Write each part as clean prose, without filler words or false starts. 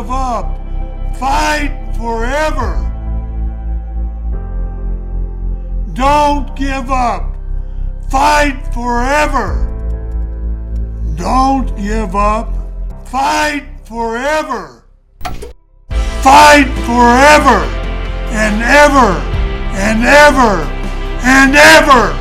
give up. Fight forever. Don't give up. Fight forever. Don't give up. Fight forever. Fight forever and ever and ever and ever.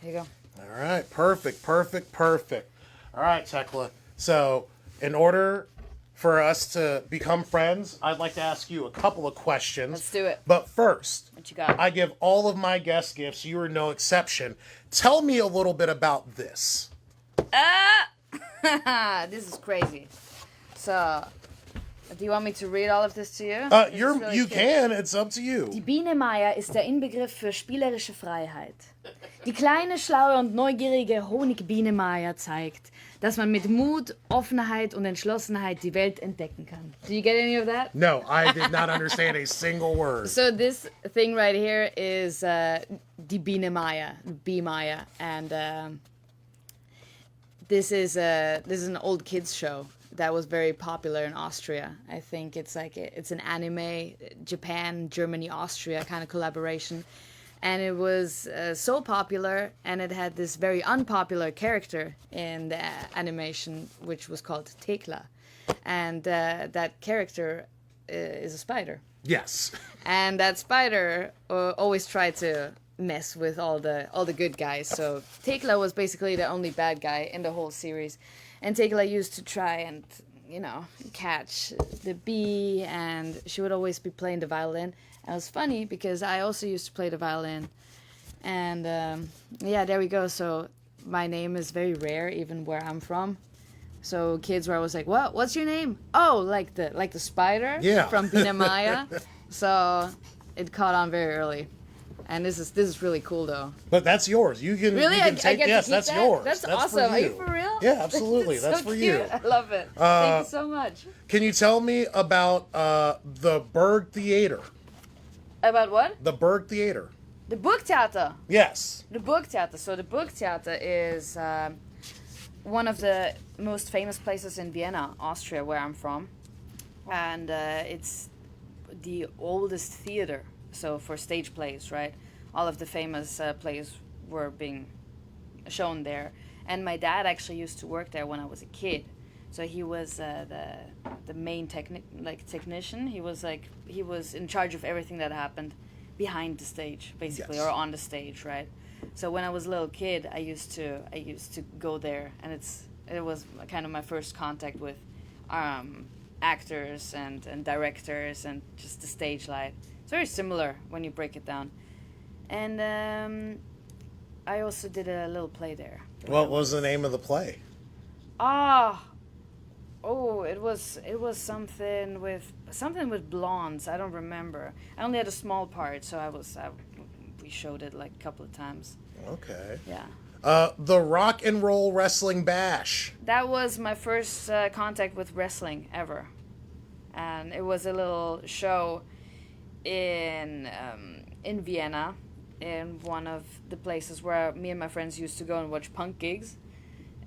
There you go. All right, perfect. All right, Thekla. So, in order for us to become friends, I'd like to ask you a couple of questions. Let's do it. But first, What you got? I give all of my guest gifts. You are no exception. Tell me a little bit about this. This is crazy. So, do you want me to read all of this to you? You can. It's up to you. Die Biene Maya ist der Inbegriff für spielerische Freiheit. Die kleine, schlaue und neugierige Honigbiene Maya zeigt, dass man mit Mut, Offenheit und Entschlossenheit die Welt entdecken kann. Do you get any of that? No, I did not understand a single word. So this thing right here is Die Biene Maya, Bee Maya, and this is an old kids show that was very popular in Austria. I think it's an anime, Japan, Germany, Austria kind of collaboration. And it was so popular, and it had this very unpopular character in the animation, which was called Techla. And that character is a spider. Yes. And that spider always tried to mess with all the good guys. So Thekla was basically the only bad guy in the whole series. And Thekla used to try and, catch the bee, and she would always be playing the violin. And it was funny because I also used to play the violin. And there we go. So my name is very rare, even where I'm from. So kids were always like, "What? What's your name?" Oh, like the spider from Biene Maya. So it caught on very early. And this is really cool though. But that's yours. You can really. You can I take, get yes, to keep that's that? yours. That's awesome. Are you for real? Yeah, absolutely. That's so for cute. you. I love it. Thank you so much. Can you tell me about the Berg Theater? About what? The Berg Theater. The Burgtheater. Yes. The Burgtheater. So the Burgtheater is one of the most famous places in Vienna, Austria, where I'm from, and it's the oldest theater. So for stage plays, right? All of the famous plays were being shown there. And my dad actually used to work there when I was a kid. So he was the main technician. He was in charge of everything that happened behind the stage, basically, yes. or on the stage, right? So when I was a little kid, I used to go there, and it was kind of my first contact with actors and directors and just the stage light. It's very similar when you break it down. And I also did a little play there. What was the name of the play? It was something with blondes. I don't remember. I only had a small part, so we showed it like a couple of times. Okay. Yeah. The Rock and Roll Wrestling Bash. That was my first contact with wrestling ever, and it was a little show in Vienna, in one of the places where me and my friends used to go and watch punk gigs,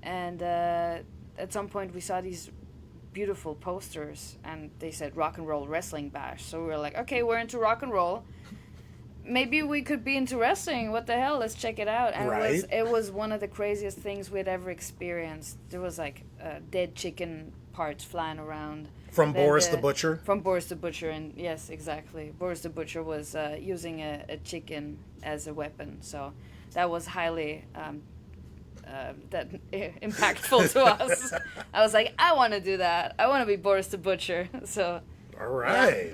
and at some point we saw these beautiful posters, and they said Rock and Roll Wrestling Bash. So we were like, okay, we're into rock and roll. Maybe we could be into wrestling. What the hell? Let's check it out. And right. it was one of the craziest things we'd ever experienced. There was like dead chicken parts flying around. From Boris the Butcher? From Boris the Butcher, and yes, exactly. Boris the Butcher was using a chicken as a weapon, so that was highly impactful to us. I was like, I want to do that. I want to be Boris the Butcher. So. All right.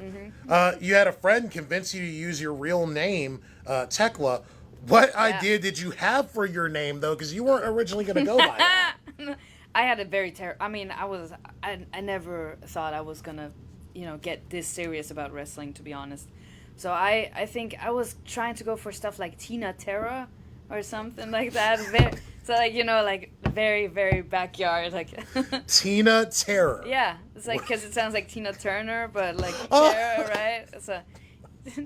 Yeah. Mm-hmm. You had a friend convince you to use your real name, Techla. What idea did you have for your name, though? Because you weren't originally going to go by that. I had a very I never thought I was going to get this serious about wrestling, to be honest. So I think I was trying to go for stuff like Tina Terra or something like that. So like very, very backyard, like Tina Terror. Yeah, it's like because it sounds like Tina Turner, but like Terra, right? So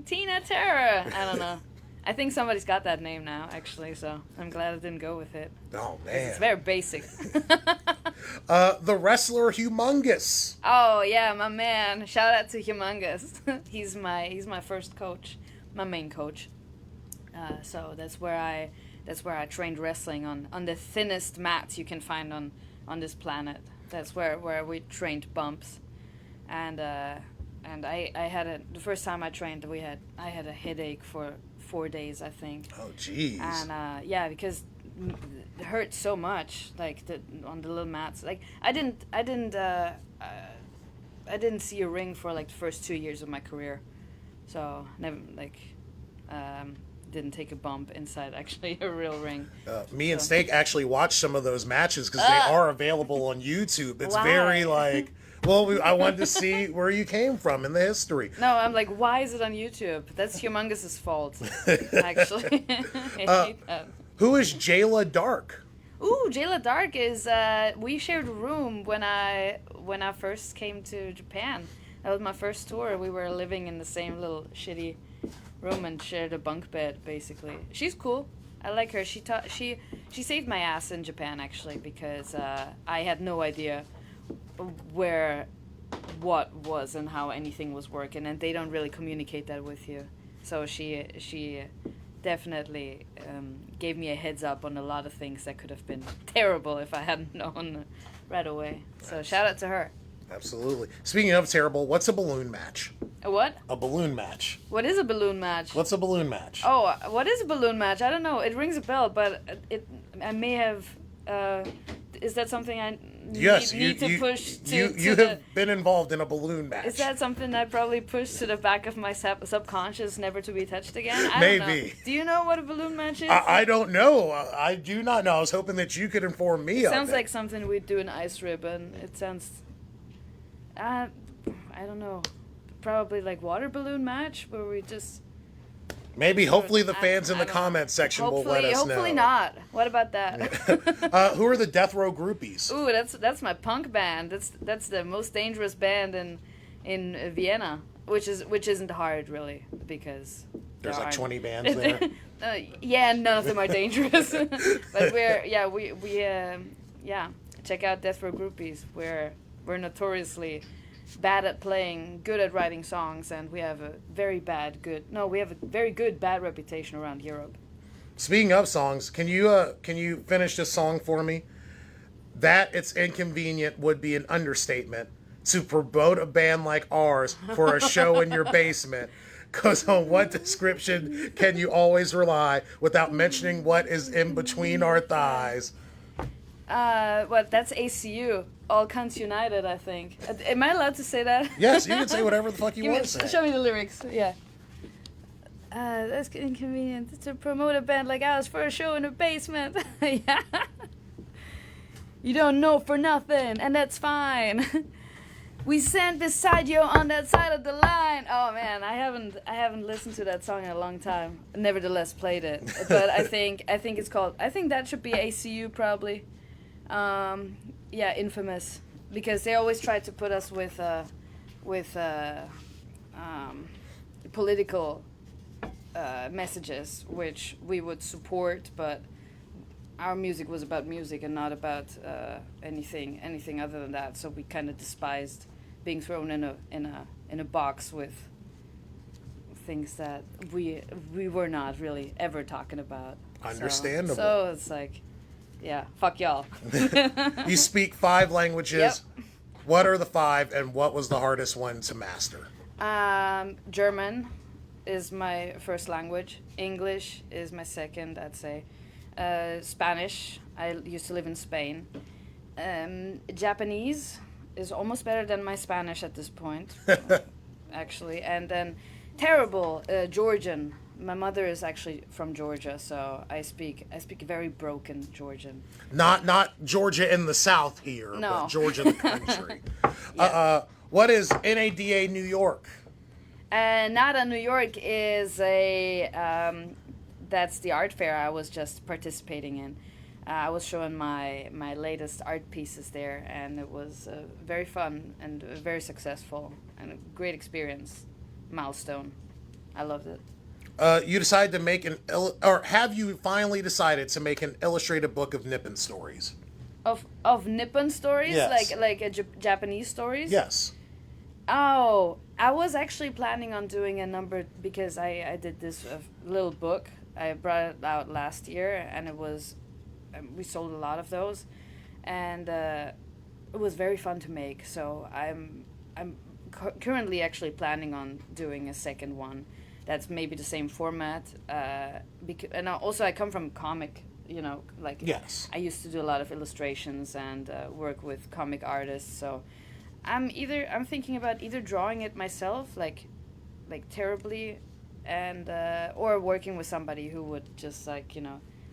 Tina Terra. I don't know. I think somebody's got that name now, actually. So I'm glad I didn't go with it. Oh man, it's very basic. The wrestler Humongous. Oh yeah, my man. Shout out to Humongous. he's my first coach, my main coach. So that's where I trained wrestling on the thinnest mats you can find on this planet. That's where we trained bumps, and I had the first time I trained I had a headache for 4 days, I think. Oh jeez. And yeah, because it hurt so much, like on the little mats. Like I didn't see a ring for like the first 2 years of my career, so never didn't take a bump inside actually a real ring. Me and Steak actually watched some of those matches because they are available on YouTube. It's very like, well, I wanted to see where you came from in the history. No, I'm like, why is it on YouTube? That's Humongous's fault, actually. I hate that. Who is Jayla Dark? Ooh, Jayla Dark is, we shared a room when I first came to Japan. That was my first tour. We were living in the same little shitty room and shared a bunk bed, basically. She's cool. I like her. She saved my ass in Japan, actually, because I had no idea what was and how anything was working, and they don't really communicate that with you. So she definitely gave me a heads up on a lot of things that could have been terrible if I hadn't known right away. So shout out to her. Absolutely. Speaking of terrible, what's a balloon match? A what? A balloon match. What is a balloon match? What's a balloon match? Oh, what is a balloon match? I don't know. It rings a bell, but I may have. Is that something I need to push to? You have been involved in a balloon match. Is that something I probably pushed to the back of my subconscious, never to be touched again? I Maybe. Don't know. Do you know what a balloon match is? I don't know. I do not know. I was hoping that you could inform me of it. Sounds like something we'd do in Ice Ribbon. It sounds. I don't know. Probably like water balloon match where we just. Maybe. Hopefully the fans in the comments section will let us know. Hopefully not. What about that? Who are the Death Row Groupies? Ooh, that's my punk band. That's the most dangerous band in Vienna, which isn't hard really because there's like 20 bands there. Yeah, none of them are dangerous. But we check out Death Row Groupies. We're notoriously bad at playing, good at writing songs, and we have a very good bad reputation around Europe. Speaking of songs, can you finish this song for me? That it's inconvenient would be an understatement to promote a band like ours for a show in your basement. Because on what description can you always rely without mentioning what is in between our thighs? That's ACU. All Cunts United, I think. Am I allowed to say that? Yes, you can say whatever the fuck you want to say. Show me the lyrics, yeah. That's inconvenient to promote a band like ours for a show in a basement. Yeah. You don't know for nothing, and that's fine. We stand beside you on that side of the line. Oh man, I haven't listened to that song in a long time. Nevertheless, played it. But I think it's called. I think that should be ACU probably. Yeah, infamous, because they always try to put us with political messages, which we would support, but our music was about music and not about anything other than that. So we kind of despised being thrown in a box with things that we were not really ever talking about. Understandable. So it's like. Yeah, fuck y'all. You speak 5 languages. Yep. What are the 5, and what was the hardest one to master? German is my first language. English is my second, I'd say. Spanish. I used to live in Spain. Japanese is almost better than my Spanish at this point, actually. And then terrible Georgian. My mother is actually from Georgia, so I speak very broken Georgian. Not Georgia in the South here, No. but Georgia the country. Yeah. What is NADA New York? NADA New York is that's the art fair I was just participating in. I was showing my latest art pieces there, and it was very fun and very successful and a great experience. Milestone. I loved it. You decided to make or have you finally decided to make an illustrated book of Nippon stories? Of Nippon stories, Yes. like Japanese stories. Yes. Oh, I was actually planning on doing a number because I did this little book. I brought it out last year, and it was we sold a lot of those, and it was very fun to make. So I'm currently actually planning on doing a second one. That's maybe the same format. And also I come from comic. Like Yes. I used to do a lot of illustrations and work with comic artists. So I'm thinking about either drawing it myself, like terribly, and or working with somebody who would just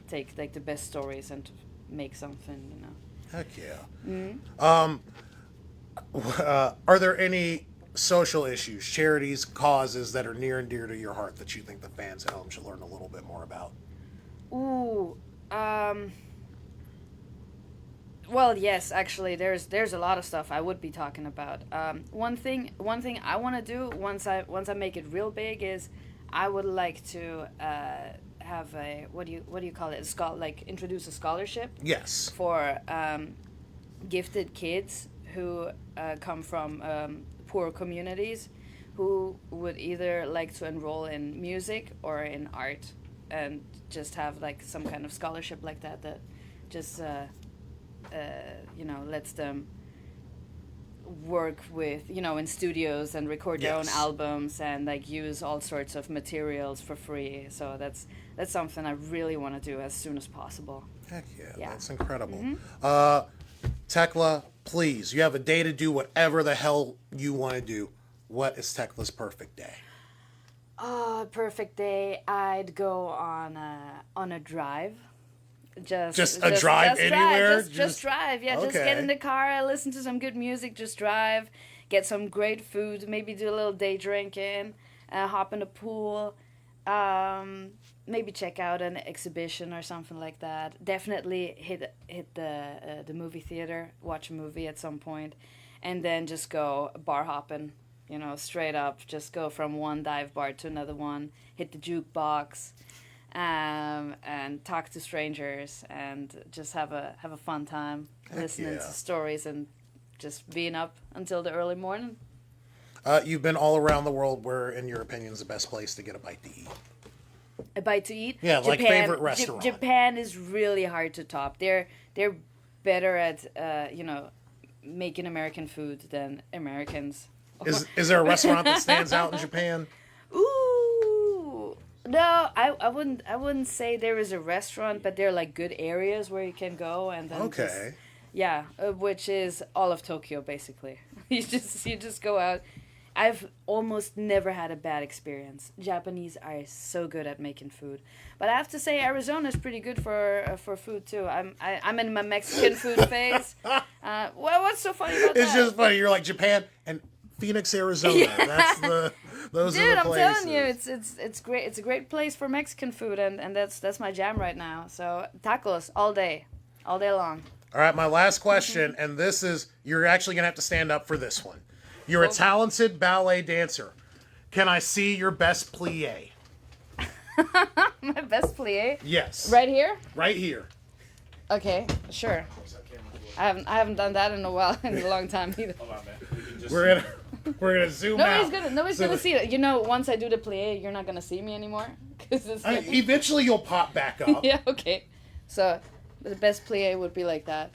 take like the best stories and make something. Heck yeah. Mm-hmm. Are there any social issues, charities, causes that are near and dear to your heart that you think the fans at home should learn a little bit more about? Ooh. Well, yes, actually, there's a lot of stuff I would be talking about. One thing I want to do once I make it real big is I would like to have a what do you call it? Introduce a scholarship. Yes. For gifted kids who come from poor communities, who would either like to enroll in music or in art, and just have like some kind of scholarship like that just lets them work with in studios and record their own Yes. albums and like use all sorts of materials for free. So that's something I really want to do as soon as possible. Heck yeah, Yeah. that's incredible. Mm-hmm. Tekla, please, you have a day to do whatever the hell you want to do. What is Tekla's perfect day? Perfect day. I'd go on a drive. Just drive anywhere? Just drive. Yeah, just get Okay. in the car, listen to some good music, just drive, get some great food, maybe do a little day drinking, hop in the pool, maybe check out an exhibition or something like that. Definitely hit the movie theater, watch a movie at some point, and then just go bar hopping. Straight up, just go from one dive bar to another one, hit the jukebox, and talk to strangers, and just have a fun time listening yeah. to stories and just being up until the early morning. You've been all around the world. Where, in your opinion, is the best place to get a bite to eat? A bite to eat. Yeah, like favorite restaurant. Japan is really hard to top. They're better at making American food than Americans. Is there a restaurant that stands out in Japan? Ooh, no, I wouldn't say there is a restaurant, but there are like good areas where you can go and then Okay. which is all of Tokyo basically. You just go out. I've almost never had a bad experience. Japanese are so good at making food, but I have to say Arizona is pretty good for food too. I'm in my Mexican food phase. What's so funny about that? It's just funny. You're like Japan and Phoenix, Arizona. Yeah. Those Dude, are the I'm places. telling you, it's great. It's a great place for Mexican food, and that's my jam right now. So tacos all day long. All right, my last question, and this is, you're actually going to have to stand up for this one. You're a talented ballet dancer. Can I see your best plie? My best plie. Yes. Right here. Right here. Okay, sure. I haven't done that in a while, in a long time either. We're gonna zoom out. Nobody's gonna see it. Once I do the plie, you're not gonna see me anymore, because it's. Eventually, you'll pop back up. Yeah. Okay. So, the best plie would be like that.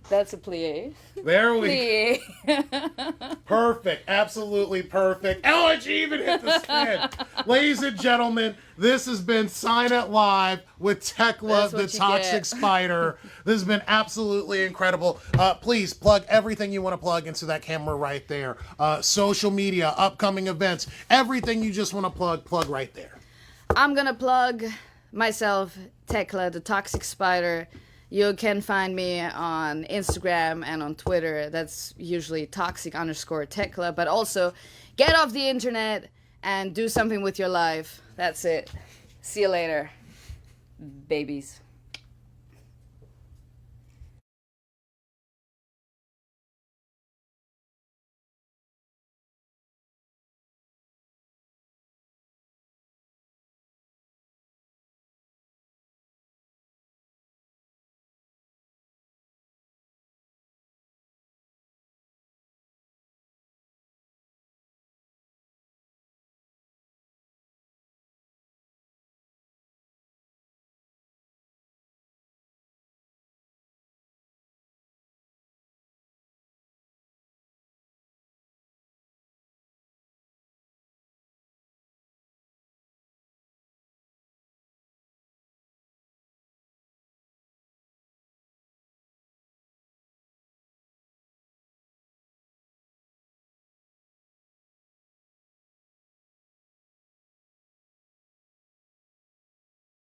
That's a plie. There we go. Plie. Perfect. Absolutely perfect. Oh, and she even hit the spin. Ladies and gentlemen, this has been Sign It Live with Techla, That's what the you Toxic get. Spider. This has been absolutely incredible. Please plug everything you want to plug into that camera right there. Social media, upcoming events, everything you just want to plug right there. I'm gonna plug myself, Thekla, the Toxic Spider. You can find me on Instagram and on Twitter. That's usually toxic_Techla. But also, get off the internet and do something with your life. That's it. See you later, babies.